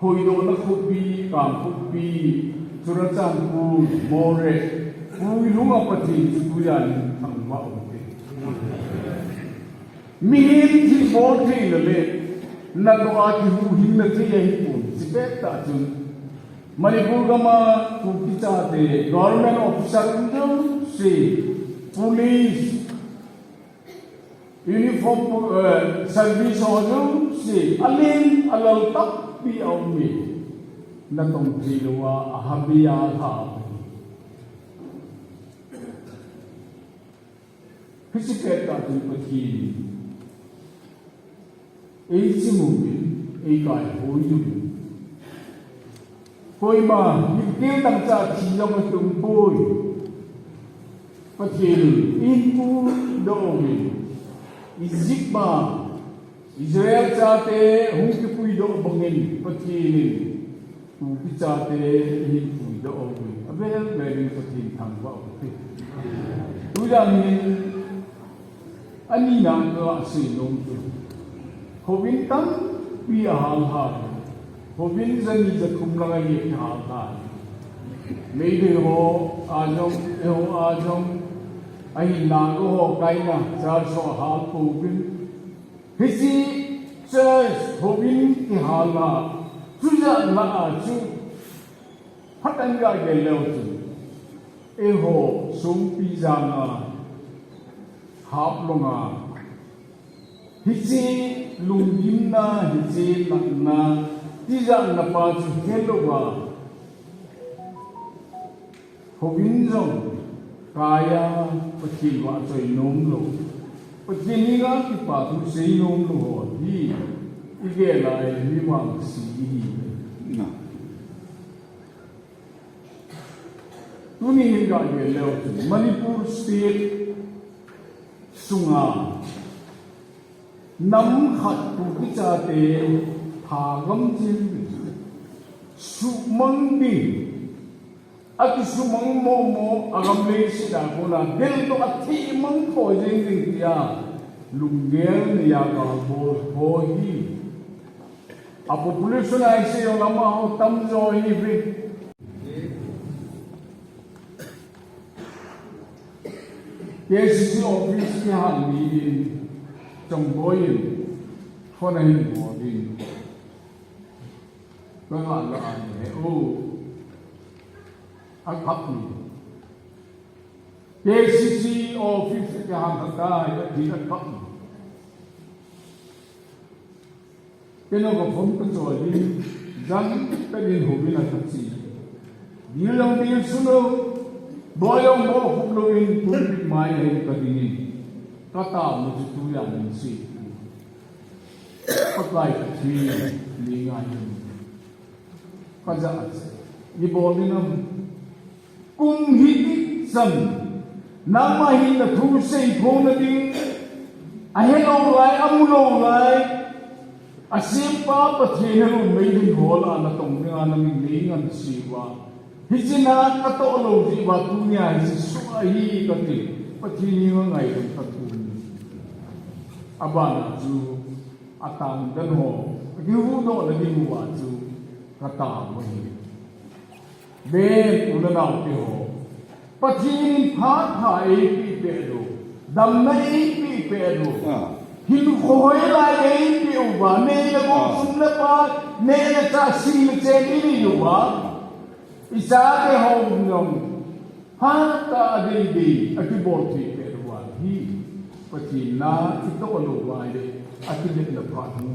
Houkhomna Khoppi, Khoppi, Surachanpur, More, Lunga Pathen, Tuyan, Thangwa. Mihin ti bothi le na to a ki hu hin na ti ai pun sipet ta chun Manipur gama ku kita te government officer jo se police uniform service jo se alin alal tak pi au mi na tong ti lo wa ahabiya tha sipet ta chun pathi eichingpau koi ma kêu tăng cha chỉ trong cái tung bôi Pathen inpu do mình Egypta Israel cha te Houkhomna do bangin Pathen tu cha te inpu do mình abel bel Pathen thang wa tu yang ani nang ko si nom tu Hobin tam pi hal hal Hobin zani zakum langa ye hal hal Meide ho ajong ai na go ho kaina char so hal Hobin hisi church Hobin ki hal la chuja la chu hatan ga ge lo chu e ho Songpijang hap longa hisi Lunkim na hisi na tija na pa chu hello ba Hobin jong kaya Pathen wa choi nom lo Pathen ni ga ki pa tu sei nom lo hi ige lai mi wang si na tu ni ga ye lo Manipur state sunga Nam khat tu ki cha te thagam chin sumang bi at sumang mo agam le sida ko na del to athi mang ko jing ding ya lungel ni ya ka bo hi a population ai se yo lama ho tam jo hi bi KCC office ki han ni trong bối phone hình của mình các bạn là ô ăn khắp KCC office cái hàng thật ta thì rất khắp cái nó có phóng cái rồi đi rằng cái điện hồ bên là thật gì nhiều lòng đi xuống đâu bao lòng bao phục lâu in tuân bị mai hay cái gì kata mo tu yang si Pakai thi lingai kaza ni bolinam kum hi sam nama hi na thusei khona ding ahelo lai amulo lai asimpa Pathen lo mei ding hola na tong nga na mi lingan siwa hijina kato lo ji wa tu nya si su hi ka ti Pathen ni ngai dum ta tu abana ju atang dan ho ki hu do la ni wa ju kata mo hi be unana ti ho Pathen pha e pi pe do dam na e pi pe do hin khoi la e pi u ba ne la ko sum la pa ne la ta si le che ni lu ba isa ke ho ngom ha ta de de ati bo ti pe do wa hi Pathen na ito ko lo ba de ati de na pa mu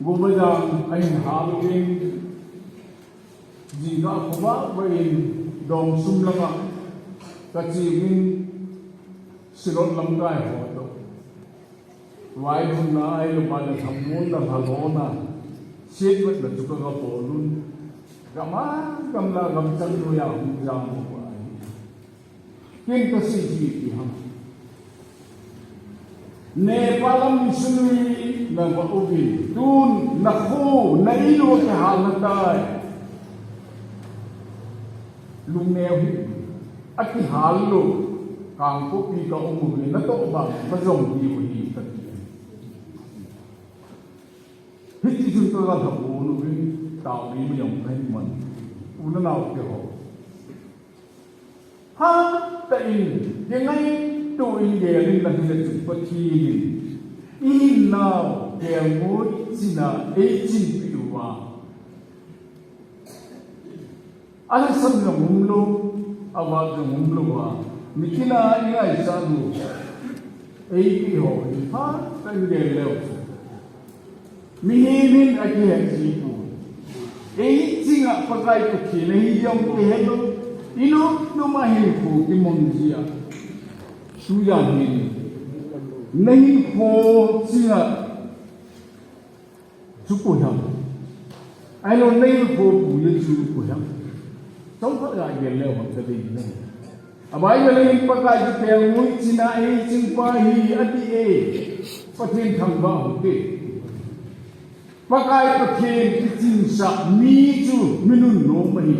go ba jang ai ha lo king jingkah kuba bain dong sum langa kachi min silon lamkai ho to wai hun na ai lo ba da thamun da halona sit wat da chuka ga polun gama gamla gam chang lo ya hum jam ho ai kin ka si ji ki ham ne palam sunui na ba ubi tun na khu na ilu ke hal na tai lung neo hi ati hal lo kang ko pi ka umu ni na to ba ma jong di hi ta cơ là thập bố nó với tạo đi mới dòng thấy mình u nó nào kiểu ha tạiยังไงตัวอินเดียนี่มันจะจุดปฏิอินนาวเกี่ยวกับจินาเอจินปิวาอะไรสักอย่างมุมโลอาวาสมุมโลวามิคินาอีไอซาดูเอปิโอฮะตั้งเดียวแล้วมีมินอาเกียจีปูเอจิงอ่ะปากายตุกีนี่ยองเอเฮโดอินุนุมาเฮฟูกิมอนจีอาสุยามินनहीं हो चिंगा चुको हम I know नहीं हो बुये चुको हम संपदा गेले हम कदे नहीं अब आई वेले पकाई के केंगoi चिना eichingpau hi adi e pathen thangba hote pakai pathen chin sa mi chu minun no mai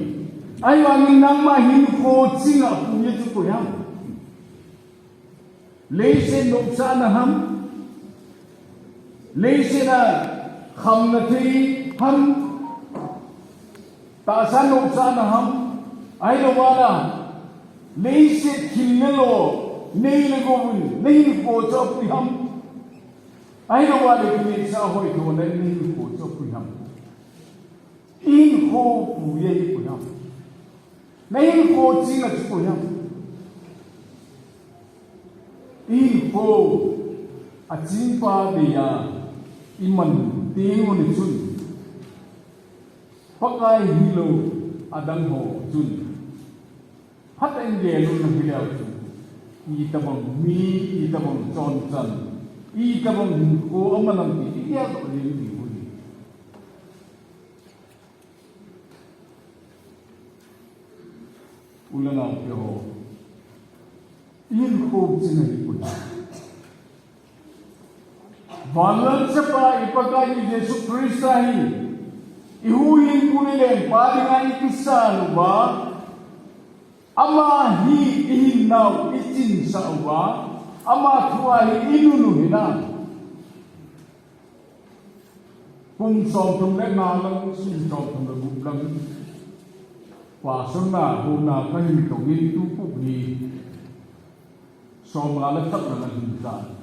ai wa min nang ma hin ho chinga buye chuko ham लेसे नुकसान हम लेसे ना हम नथी हम तासा नुकसान हम आई लो वाला लेसे खिलने लो नहीं लगो नहीं को चौपी हम आई लो वाले की सा होई तो नहीं को चौपी हम इन को पूरे को हम नहीं को चिंगा को हम info achingpa dia iman tingo ni chun pakai hilo adang ho chun hat engelu na hilau chun I tabang mi I tabang chon chan I tabang ko amanang ti ya to ni ni uni ulana yo in hope sinai pula Valan sapa ipakai Yesu Krista hi ihuin kunilen palinga ikisa luba ama hi ihinnaw itin sa uba ama thua hi inunu hina kum som tum le na lang sin som tum le bu lang pa sona hu na ka hin to ni tu pu ni som la tak na hin ta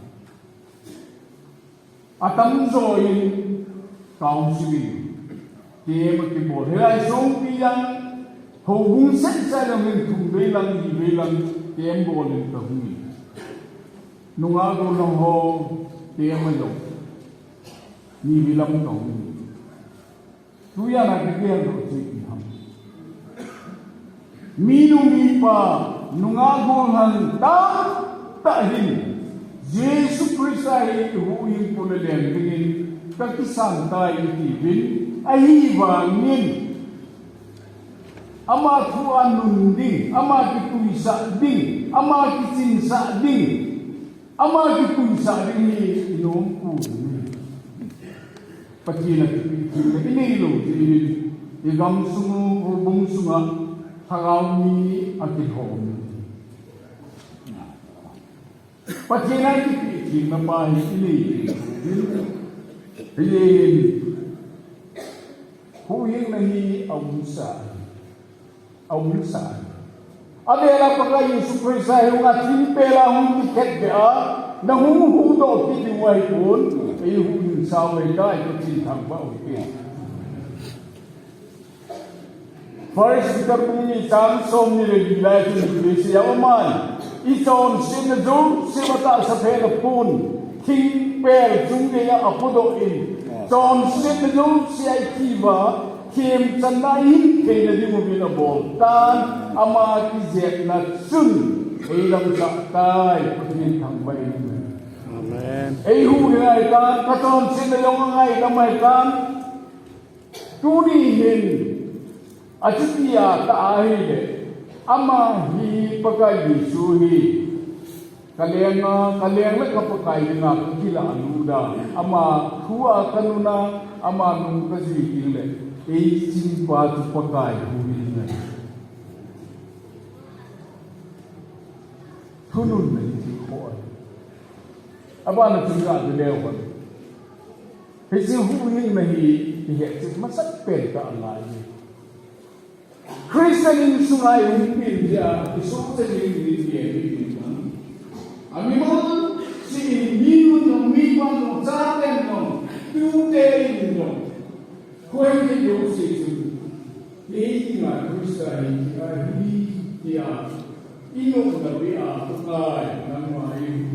atam zo in council ke ma ki bo he ai Songpijang Houkhomna set sa lang in thum be lang ke em bo len ta hu nunga go long ho ke ma yo ni bi lam to tu ya na ke ke do chi ham mi nu mi pa nunga go han ta ta hin Yesu Krista hi huin pulelen bingin kakisan tai ti bin ahi wangin ama tuan nunding ama kituisa ding ama kicinsa ding ama kituisa ding inom ku pakina ini lo igam sungu bung sunga hangami akihom Pakina ki mapahi ini Hilin Huying nahi awusa Adela pakai Yesu Krista yung ating pela hong tiket bea na humuhudo kitiway pun ay huying saway ka ito tintang ba okay First kita pungi samsom nilagilay sa Iglesia Oman Ison sinadong simata sa pelapun King Pel Jungaya Apudo in Son sinadong si Aikiva Kim Chanayin Kaya na di mo binabol Tan ama kizek na sun Ilang saktay Pagintang bayin Amen Ay huli kan Katon sinadong ngay kamay kan Tunihin At siya taahide ama hi pakai Yesu hi kalian la kapakai na kila anuda ama huwa kanuna ama nung kasi kile eichingpau tu pakai hui na tunun na kikhop aba na tunga de lewa Hãy giữ hữu hình mà thì hiện sự mất sắc bền cả lại. Christian in sungai humpin dia isuk sendiri di dia di mana. Amimon si minun yang mipan yang caten yang tude yang kau yang jauh sih. Ini mah Christian dia ino nabi ah tukai nama